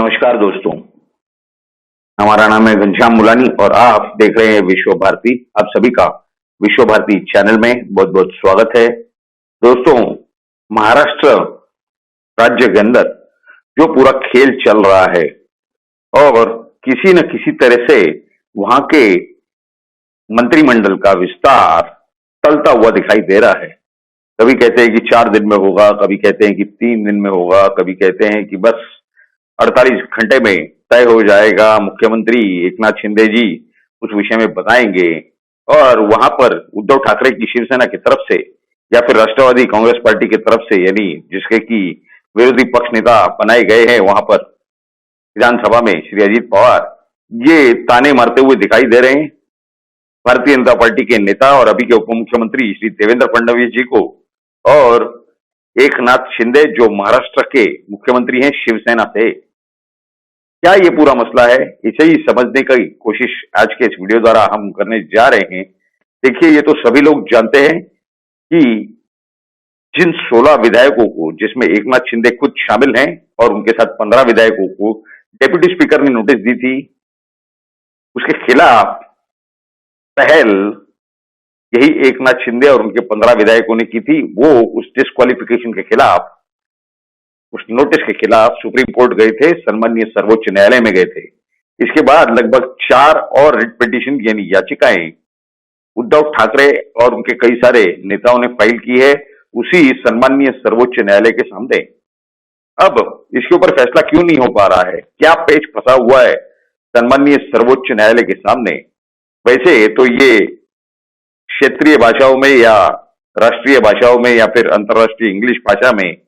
नमस्कार दोस्तों। हमारा नाम है घनश्याम मुलानी और आप देख रहे हैं विश्व भारती। आप सभी का विश्व भारती चैनल में बहुत बहुत स्वागत है। दोस्तों, महाराष्ट्र राज्य के अंदर जो पूरा खेल चल रहा है और किसी न किसी तरह से वहां के मंत्रिमंडल का विस्तार टलता हुआ दिखाई दे रहा है। कभी कहते हैं कि 4 दिन में होगा, कभी कहते हैं कि 3 दिन में होगा, कभी कहते हैं कि बस 48 घंटे में तय हो जाएगा। मुख्यमंत्री एकनाथ शिंदे जी उस विषय में बताएंगे और वहां पर उद्धव ठाकरे की शिवसेना की तरफ से या फिर राष्ट्रवादी कांग्रेस पार्टी की तरफ से, यानी जिसके की विरोधी पक्ष नेता बनाए गए हैं वहां पर विधानसभा में श्री अजीत पवार, ये ताने मारते हुए दिखाई दे रहे हैं भारतीय जनता पार्टी के नेता और अभी के उप मुख्यमंत्री श्री देवेंद्र फडणवीस जी को और एकनाथ शिंदे जो महाराष्ट्र के मुख्यमंत्री हैं शिवसेना से। क्या ये पूरा मसला है, इसे ही समझने की कोशिश आज के इस वीडियो द्वारा हम करने जा रहे हैं। देखिए, ये तो सभी लोग जानते हैं कि जिन 16 विधायकों को, जिसमें एकनाथ शिंदे खुद शामिल हैं और उनके साथ 15 विधायकों को डेप्यूटी स्पीकर ने नोटिस दी थी, उसके खिलाफ पहल यही एकनाथ शिंदे और उनके 15 विधायकों ने की थी। वो उस डिस्क्वालिफिकेशन के खिलाफ, उस नोटिस के खिलाफ सुप्रीम कोर्ट गए थे, सम्मानीय सर्वोच्च न्यायालय में गए थे। इसके बाद लगभग 4 और रिट पिटीशन यानी याचिकाएं उद्धव ठाकरे और उनके कई सारे नेताओं ने फाइल की है उसी सम्मानीय सर्वोच्च न्यायालय के सामने। अब इसके ऊपर फैसला क्यों नहीं हो पा रहा है, क्या पेच फंसा हुआ है सम्मानीय सर्वोच्च न्यायालय के सामने? वैसे तो ये क्षेत्रीय भाषाओं में या राष्ट्रीय भाषाओं में या फिर अंतर्राष्ट्रीय इंग्लिश भाषा में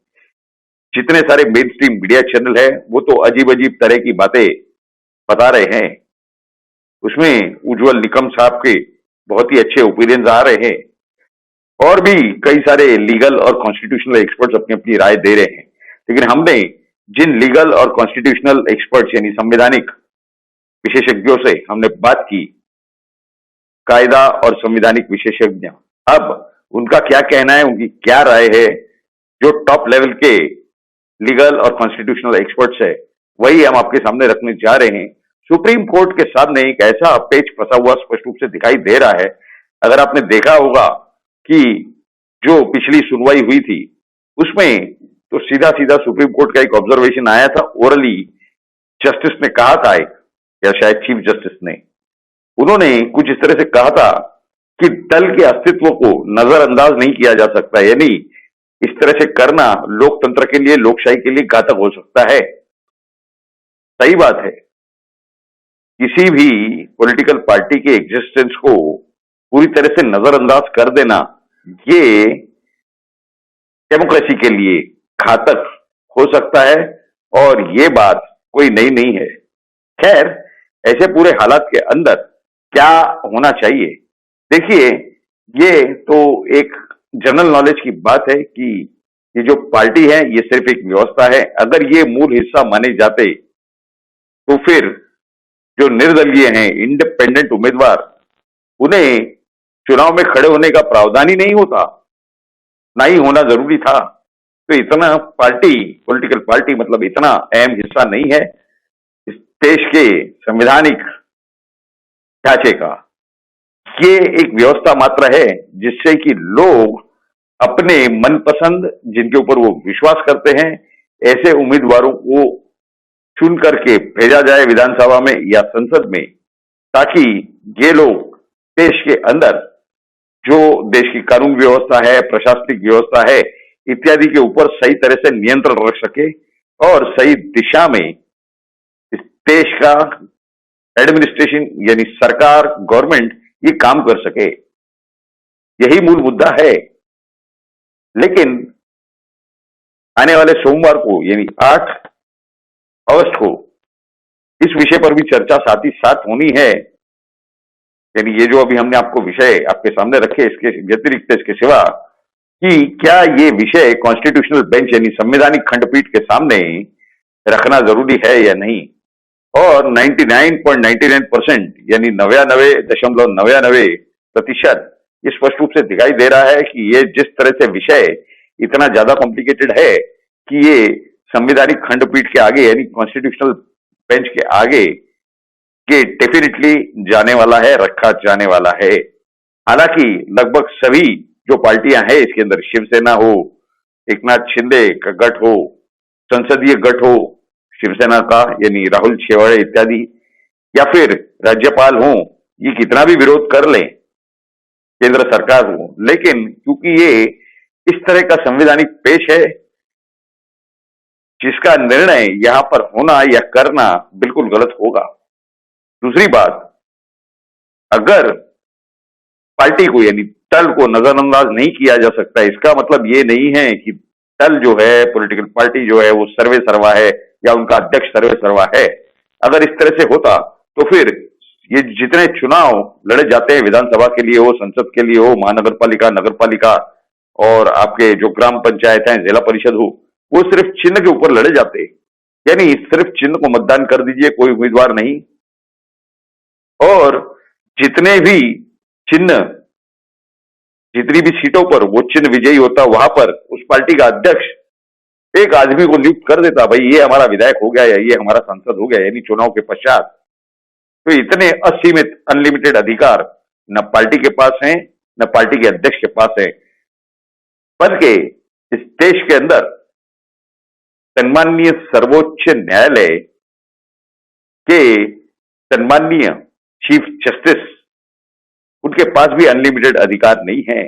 जितने सारे मेन स्ट्रीम मीडिया चैनल है वो तो अजीब अजीब तरह की बातें बता रहे हैं। उसमें उज्जवल निकम साहब के बहुत ही अच्छे ओपिनियंस आ रहे हैं और भी कई सारे लीगल और कॉन्स्टिट्यूशनल एक्सपर्ट्स अपनी अपनी राय दे रहे हैं। लेकिन हमने जिन लीगल और कॉन्स्टिट्यूशनल एक्सपर्ट्स यानी संवैधानिक विशेषज्ञों से हमने बात की, कायदा और संवैधानिक विशेषज्ञ, अब उनका क्या कहना है, उनकी क्या राय है, जो टॉप लेवल के लीगल और कॉन्स्टिट्यूशनल एक्सपर्ट्स है वही हम आपके सामने रखने जा रहे हैं। सुप्रीम कोर्ट के सामने एक ऐसा पेच फंसा हुआ स्पष्ट रूप से दिखाई दे रहा है। अगर आपने देखा होगा कि जो पिछली सुनवाई हुई थी उसमें तो सीधा सीधा सुप्रीम कोर्ट का एक ऑब्जर्वेशन आया था, ओरली जस्टिस ने कहा था, एक या शायद चीफ जस्टिस ने, उन्होंने कुछ इस तरह से कहा था कि दल के अस्तित्व को नजरअंदाज नहीं किया जा सकता, यानी इस तरह से करना लोकतंत्र के लिए, लोकशाही के लिए घातक हो सकता है। सही बात है, किसी भी पॉलिटिकल पार्टी के एग्जिस्टेंस को पूरी तरह से नजरअंदाज कर देना ये डेमोक्रेसी के लिए घातक हो सकता है और ये बात कोई नई नहीं है। खैर, ऐसे पूरे हालात के अंदर क्या होना चाहिए? देखिए, ये तो एक जनरल नॉलेज की बात है कि ये जो पार्टी है ये सिर्फ एक व्यवस्था है। अगर ये मूल हिस्सा माने जाते तो फिर जो निर्दलीय हैं, इंडिपेंडेंट उम्मीदवार, उन्हें चुनाव में खड़े होने का प्रावधान ही नहीं होता, ना ही होना जरूरी था। तो इतना पार्टी, पॉलिटिकल पार्टी मतलब इतना अहम हिस्सा नहीं है इस देश के संवैधानिक ढांचे का। ये एक व्यवस्था मात्र है जिससे कि लोग अपने मनपसंद, जिनके ऊपर वो विश्वास करते हैं, ऐसे उम्मीदवारों को चुन करके भेजा जाए विधानसभा में या संसद में, ताकि ये लोग देश के अंदर जो देश की कानून व्यवस्था है, प्रशासनिक व्यवस्था है इत्यादि के ऊपर सही तरह से नियंत्रण रख सके और सही दिशा में इस देश का एडमिनिस्ट्रेशन यानी सरकार, गवर्नमेंट ये काम कर सके। यही मूल मुद्दा है। लेकिन आने वाले सोमवार को यानी 8 अगस्त को इस विषय पर भी चर्चा साथ ही साथ होनी है। यानी ये जो अभी हमने आपको विषय आपके सामने रखे, इसके व्यतिरिक्त, इसके सिवा, कि क्या ये विषय कॉन्स्टिट्यूशनल बेंच यानी संवैधानिक खंडपीठ के सामने रखना जरूरी है या नहीं। और 99.99% यानी 99.99% ये स्पष्ट रूप से दिखाई दे रहा है कि ये जिस तरह से विषय इतना ज्यादा कॉम्प्लिकेटेड है कि ये संवैधानिक खंडपीठ के आगे यानी कॉन्स्टिट्यूशनल बेंच के आगे ये डेफिनेटली जाने वाला है, रखा जाने वाला है। हालांकि लगभग सभी जो पार्टियां हैं इसके अंदर, शिवसेना हो, एकनाथ शिंदे का गठ हो, संसदीय गठ हो शिवसेना का यानी राहुल शेवाड़े इत्यादि, या फिर राज्यपाल हो, ये कितना भी विरोध कर लें, केंद्र सरकार हो, लेकिन क्योंकि ये इस तरह का संवैधानिक पेश है जिसका निर्णय यहां पर होना या करना बिल्कुल गलत होगा। दूसरी बात, अगर पार्टी को यानी दल को नजरअंदाज नहीं किया जा सकता, इसका मतलब ये नहीं है कि दल जो है, पॉलिटिकल पार्टी जो है वो सर्वे सर्वा है या उनका अध्यक्ष सर्वे सर्वा है। अगर इस तरह से होता तो फिर ये जितने चुनाव लड़े जाते हैं, विधानसभा के लिए हो, संसद के लिए हो, महानगर पालिका, नगर पालिका और आपके जो ग्राम पंचायत है, जिला परिषद हो, वो सिर्फ चिन्ह के ऊपर लड़े जाते, यानी सिर्फ चिन्ह को मतदान कर दीजिए, कोई उम्मीदवार नहीं। और जितने भी चिन्ह, जितनी भी सीटों पर वो चिन्ह विजयी होता, वहां पर उस पार्टी का अध्यक्ष एक आदमी को नियुक्त कर देता, भाई ये हमारा विधायक हो गया या ये हमारा सांसद हो गया, यानी चुनाव के पश्चात। तो इतने असीमित अनलिमिटेड अधिकार न पार्टी के पास हैं, न पार्टी के अध्यक्ष के पास है, बल्कि इस देश के अंदर सन्माननीय सर्वोच्च न्यायालय के सन्माननीय चीफ जस्टिस, उनके पास भी अनलिमिटेड अधिकार नहीं है।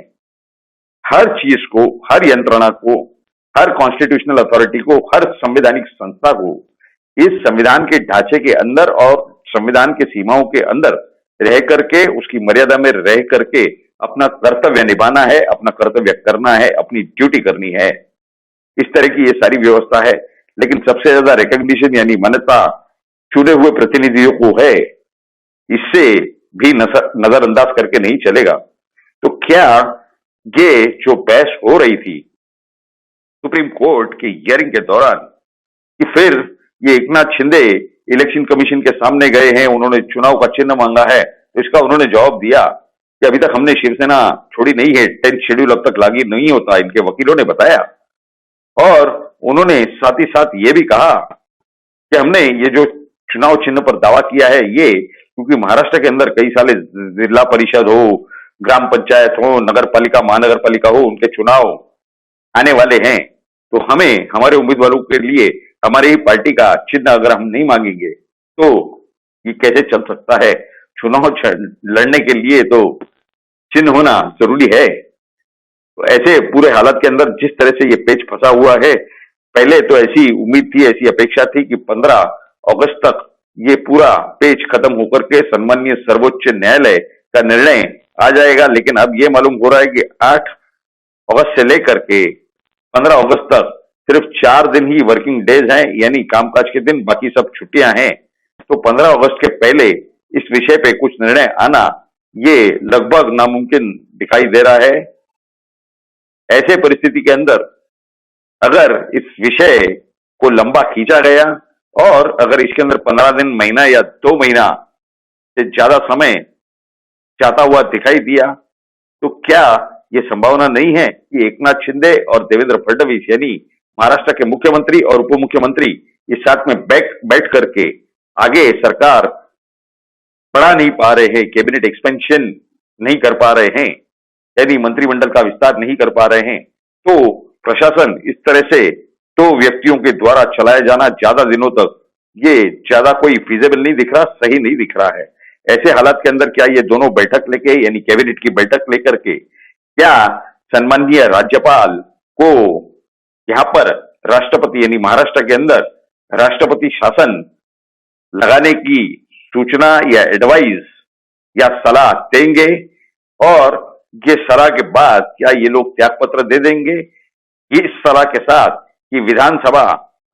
हर चीज को, हर यंत्रणा को, हर कॉन्स्टिट्यूशनल अथॉरिटी को, हर संवैधानिक संस्था को इस संविधान के ढांचे के अंदर और संविधान के सीमाओं के अंदर रह करके, उसकी मर्यादा में रह करके अपना कर्तव्य निभाना है, अपना कर्तव्य करना है, अपनी ड्यूटी करनी है। इस तरह की ये सारी व्यवस्था है। लेकिन सबसे ज्यादा रिकॉग्निशन यानी मान्यता चुने हुए प्रतिनिधियों को है, इससे भी नजरअंदाज करके नहीं चलेगा। तो क्या ये जो बहस हो रही थी सुप्रीम कोर्ट की हियरिंग के दौरान कि फिर ये एकनाथ शिंदे इलेक्शन कमीशन के सामने गए हैं, उन्होंने चुनाव का चिन्ह मांगा है, तो इसका उन्होंने जवाब दिया कि अभी तक हमने शिवसेना छोड़ी नहीं है, 10th शेड्यूल अब तक लागू नहीं होता, इनके वकीलों ने बताया। और उन्होंने साथ ही साथ ये भी कहा कि हमने ये जो चुनाव चिन्ह पर दावा किया है, ये क्योंकि महाराष्ट्र के अंदर कई सारे जिला परिषद हो, ग्राम पंचायत हो, नगर पालिका, महानगर पालिका हो, उनके चुनाव आने वाले हैं, तो हमें हमारे उम्मीदवारों के लिए हमारी ही पार्टी का चिन्ह अगर हम नहीं मांगेंगे तो ये कैसे चल सकता है। चुनाव लड़ने के लिए तो चिन्ह होना जरूरी है। तो ऐसे पूरे हालात के अंदर जिस तरह से ये पेच फंसा हुआ है, पहले तो ऐसी उम्मीद थी, ऐसी अपेक्षा थी कि 15 अगस्त तक ये पूरा पेच खत्म होकर के सम्माननीय सर्वोच्च न्यायालय का निर्णय आ जाएगा। लेकिन अब ये मालूम हो रहा है कि 8 अगस्त से लेकर के 15 अगस्त तक सिर्फ 4 दिन ही वर्किंग डेज हैं, यानी कामकाज के दिन, बाकी सब छुट्टियां हैं। तो 15 अगस्त के पहले इस विषय पे कुछ निर्णय आना ये लगभग नामुमकिन दिखाई दे रहा है। ऐसे परिस्थिति के अंदर अगर इस विषय को लंबा खींचा गया और अगर इसके अंदर 15 दिन, महीना या 2 महीना से ज्यादा समय जाता हुआ दिखाई दिया, तो क्या ये संभावना नहीं है कि एकनाथ शिंदे और देवेंद्र फडणवीस यानी महाराष्ट्र के मुख्यमंत्री और उप मुख्यमंत्री इस साथ में बैठ करके आगे सरकार बढ़ा नहीं पा रहे हैं, कैबिनेट एक्सपेंशन नहीं कर पा रहे हैं, यानी मंत्रिमंडल का विस्तार नहीं कर पा रहे हैं, तो प्रशासन इस तरह से 2 व्यक्तियों के द्वारा चलाया जाना ज्यादा दिनों तक ये ज्यादा कोई फिजिबल नहीं दिख रहा, सही नहीं दिख रहा है। ऐसे हालात के अंदर क्या ये दोनों बैठक लेके यानी कैबिनेट की बैठक लेकर के क्या सम्माननीय राज्यपाल को यहाँ पर राष्ट्रपति यानी महाराष्ट्र के अंदर राष्ट्रपति शासन लगाने की सूचना या एडवाइस या सलाह देंगे, और ये सलाह के बाद क्या ये लोग त्याग पत्र दे देंगे इस सलाह के साथ कि विधानसभा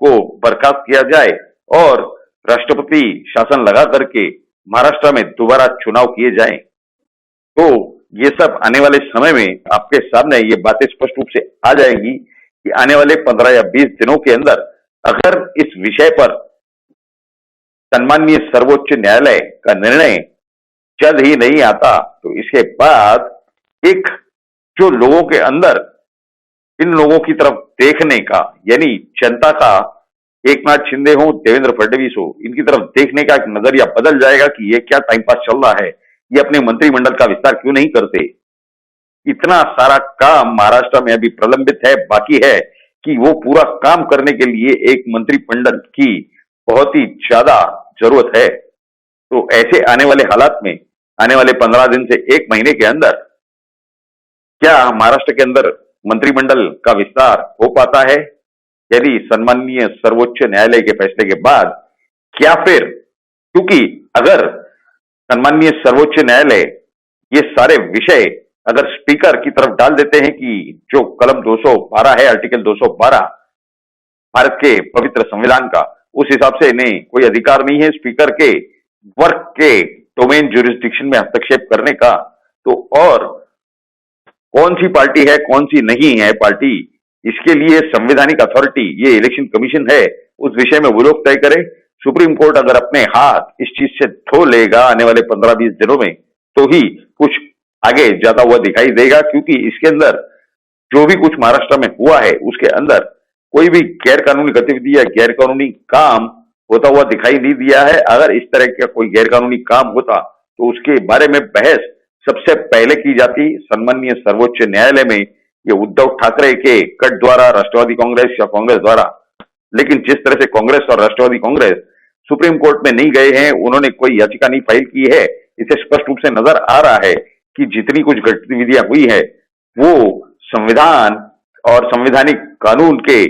को बर्खास्त किया जाए और राष्ट्रपति शासन लगा करके महाराष्ट्र में दोबारा चुनाव किए जाएं। तो ये सब आने वाले समय में आपके सामने ये बातें स्पष्ट रूप से आ जाएंगी कि आने वाले 15 या 20 दिनों के अंदर अगर इस विषय पर सम्माननीय सर्वोच्च न्यायालय का निर्णय जल्द ही नहीं आता, तो इसके बाद एक जो लोगों के अंदर इन लोगों की तरफ देखने का यानी जनता का एकनाथ शिंदे हो, देवेंद्र फडणवीस हो, इनकी तरफ देखने का एक नजरिया बदल जाएगा कि ये क्या टाइम पास चल रहा है, ये अपने मंत्रिमंडल का विस्तार क्यों नहीं करते। इतना सारा काम महाराष्ट्र में अभी प्रलंबित है, बाकी है कि वो पूरा काम करने के लिए एक मंत्रिमंडल की बहुत ही ज्यादा जरूरत है। तो ऐसे आने वाले हालात में आने वाले 15 दिन से 1 महीने के अंदर क्या महाराष्ट्र के अंदर मंत्रिमंडल का विस्तार हो पाता है, यदि सम्माननीय सर्वोच्च न्यायालय के फैसले के बाद, क्या फिर, क्योंकि अगर सम्माननीय सर्वोच्च न्यायालय ये सारे विषय अगर स्पीकर की तरफ डाल देते हैं कि जो कलम 212 है, आर्टिकल 212 भारत के पवित्र संविधान का, उस हिसाब से इन्हें कोई अधिकार नहीं है स्पीकर के वर्क के डोमेन ज्यूरिसडिक्शन में हस्तक्षेप करने का, तो और कौन सी पार्टी है कौन सी नहीं है पार्टी, इसके लिए संवैधानिक अथॉरिटी ये इलेक्शन कमीशन है, उस विषय में वो लोग तय करें। सुप्रीम कोर्ट अगर अपने हाथ इस चीज से धो लेगा आने वाले 15-20 दिनों में, तो ही कुछ आगे जाता हुआ दिखाई देगा, क्योंकि इसके अंदर जो भी कुछ महाराष्ट्र में हुआ है उसके अंदर कोई भी गैर कानूनी गतिविधि या गैर कानूनी काम होता हुआ दिखाई नहीं दिया है। अगर इस तरह का कोई गैर कानूनी काम होता तो उसके बारे में बहस सबसे पहले की जाती सम्माननीय सर्वोच्च न्यायालय में, ये उद्धव ठाकरे के गठ द्वारा, राष्ट्रवादी कांग्रेस या कांग्रेस द्वारा। लेकिन जिस तरह से कांग्रेस और राष्ट्रवादी कांग्रेस सुप्रीम कोर्ट में नहीं गए हैं, उन्होंने कोई याचिका नहीं फाइल की है, इसे स्पष्ट रूप से नजर आ रहा है कि जितनी कुछ गतिविधियां हुई है वो संविधान और संवैधानिक कानून के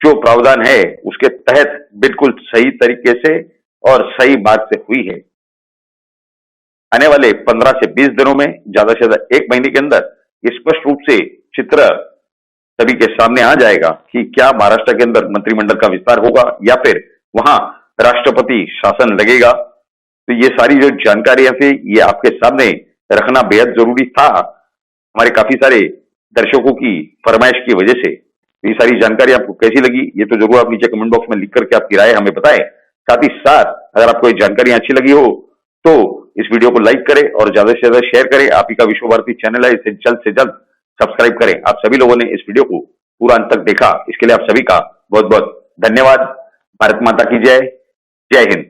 जो प्रावधान है उसके तहत बिल्कुल सही तरीके से और सही बात से हुई है। आने वाले 15 से 20 दिनों में, ज्यादा से ज्यादा 1 महीने के अंदर ये स्पष्ट रूप से चित्र सभी के सामने आ जाएगा कि क्या महाराष्ट्र के अंदर मंत्रिमंडल का विस्तार होगा या फिर वहां राष्ट्रपति शासन लगेगा। तो ये सारी जो जानकारियां थी ये आपके सामने रखना बेहद जरूरी था, हमारे काफी सारे दर्शकों की फरमाइश की वजह से। तो ये सारी जानकारी आपको कैसी लगी ये तो जरूर आप नीचे कमेंट बॉक्स में लिख करके आपकी राय हमें बताएं। साथ ही साथ अगर आपको ये जानकारी अच्छी लगी हो तो इस वीडियो को लाइक करें और ज्यादा से ज्यादा शेयर करें। आप ही का विश्व भारती चैनल है, इसे जल्द से जल्द सब्सक्राइब करें। आप सभी लोगों ने इस वीडियो को पूरा अंत तक देखा, इसके लिए आप सभी का बहुत बहुत धन्यवाद। भारत माता की जय, जय हिंद।